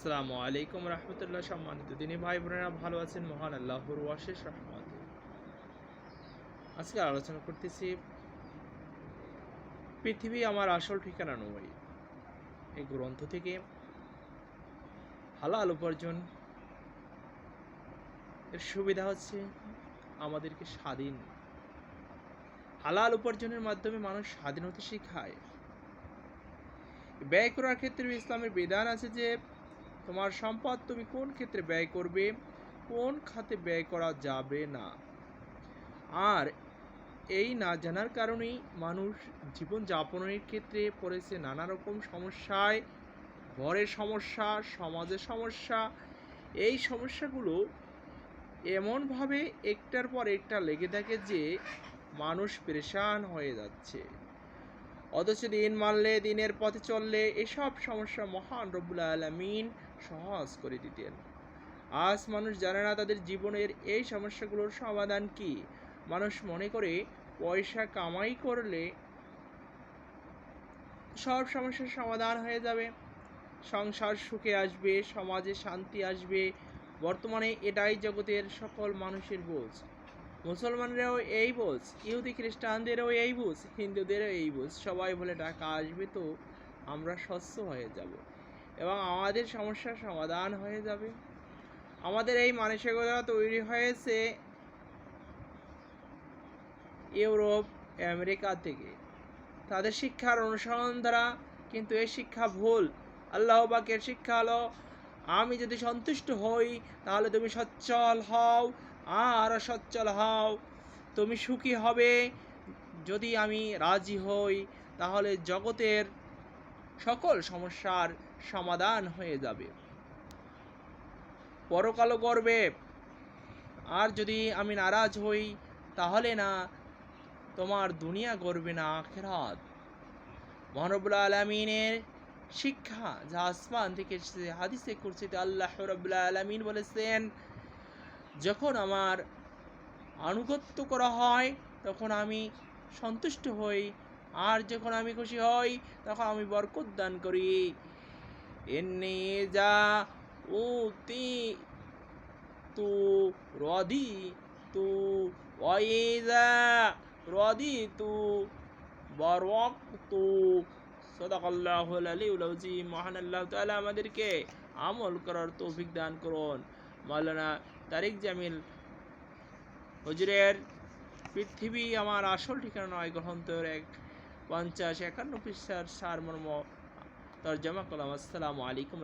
আসসালামু আলাইকুম রহমতুল্লাহ। সম্মানিত দিনী ভাই বোনেরা, ভালো আছেন? মহান আল্লাহর অশেষ রহমতে আজকে আলোচনা করতেছি পৃথিবী আমার আসল ঠিকানা নয়। এই গ্রন্থ থেকে হালাল উপার্জন এর সুবিধা হচ্ছে আমাদেরকে স্বাধীন। হালাল উপার্জনের মাধ্যমে মানুষ স্বাধীন হতে শিখায়। ব্যয় করার ক্ষেত্রে ইসলামের বিধান আছে যে তোমার সম্পদ তুমি কোন ক্ষেত্রে ব্যয় করবে, কোন খাতে ব্যয় করা যাবে না। আর এই না জানার কারণেই মানুষ জীবন যাপনের ক্ষেত্রে পড়েছে নানা রকম সমস্যায়। ঘরের সমস্যা, সমাজের সমস্যা। এই সমস্যাগুলো এমনভাবে একটার পর একটা লেগে থাকে যে মানুষ পেরেশান হয়ে যাচ্ছে। অথচ দিন মানলে, দিনের পথে চললে এসব সমস্যা মহান রব্বুল আলামিন সহজ করে দিতেন। আজ মানুষ জানে না তাদের জীবনের এই সমস্যাগুলোর সমাধান কি। মানুষ মনে করে পয়সা কামাই করলে সব সমস্যার সমাধান হয়ে যাবে, সংসার সুখে আসবে, সমাজে শান্তি আসবে। বর্তমানে এটাই জগতের সকল মানুষের বোঝ। মুসলমানরাও এই বোঝ, ইহুদি খ্রিস্টানদেরও এই বোঝ, হিন্দুদেরও এই বোঝ। সবাই বলে টাকা আসবে তো আমরা স্বচ্ছ হয়ে যাব এবং আমাদের সমস্যার সমাধান হয়ে যাবে। আমাদের এই মানসিকতা তৈরি হয়েছে ইউরোপ, আমেরিকা থেকে, তাদের শিক্ষার অনুসরণ দ্বারা। কিন্তু এই শিক্ষা ভুল। আল্লাহ পাকের শিক্ষা হলো, আমি যদি সন্তুষ্ট হই তাহলে তুমি সচ্ছল হও, আর সচ্ছল হও তুমি সুখী হবে। যদি আমি রাজি হই তাহলে জগতের সকল সমস্যার সমাধান হয়ে যাবে, পরকালও করবে। আর যদি আমি নারাজ হই তাহলে না তোমার দুনিয়া গড়বে না আখিরাত। মহান রব্বুল আলামিনের শিক্ষা যা আসমান থেকে এসেছে, হাদিসে কুরসিতে আল্লাহ রাব্বুল আলামিন বলেছেন, যখন আমার আনুগত্য করা হয় তখন আমি সন্তুষ্ট হই, আর যখন আমি খুশি হই তখন আমি বরকত দান করি। ইন্নী যা উতি তু রদি তু ওয়াইদা রদি তু বারাকতু। সাদাকাল্লাহুল আলিয়্যুল আযীম। মহান আল্লাহ তাআলা আমাদেরকে আমল করার তৌফিক দান করুন। মাওলানা তারিক জামিল হুজুরের পৃথিবী আমার আসল ঠিকানা নয় গ্রন্থের 50-51 পৃষ্ঠার সারমর্ম তরজমা করলাম। আসসালামু আলাইকুম।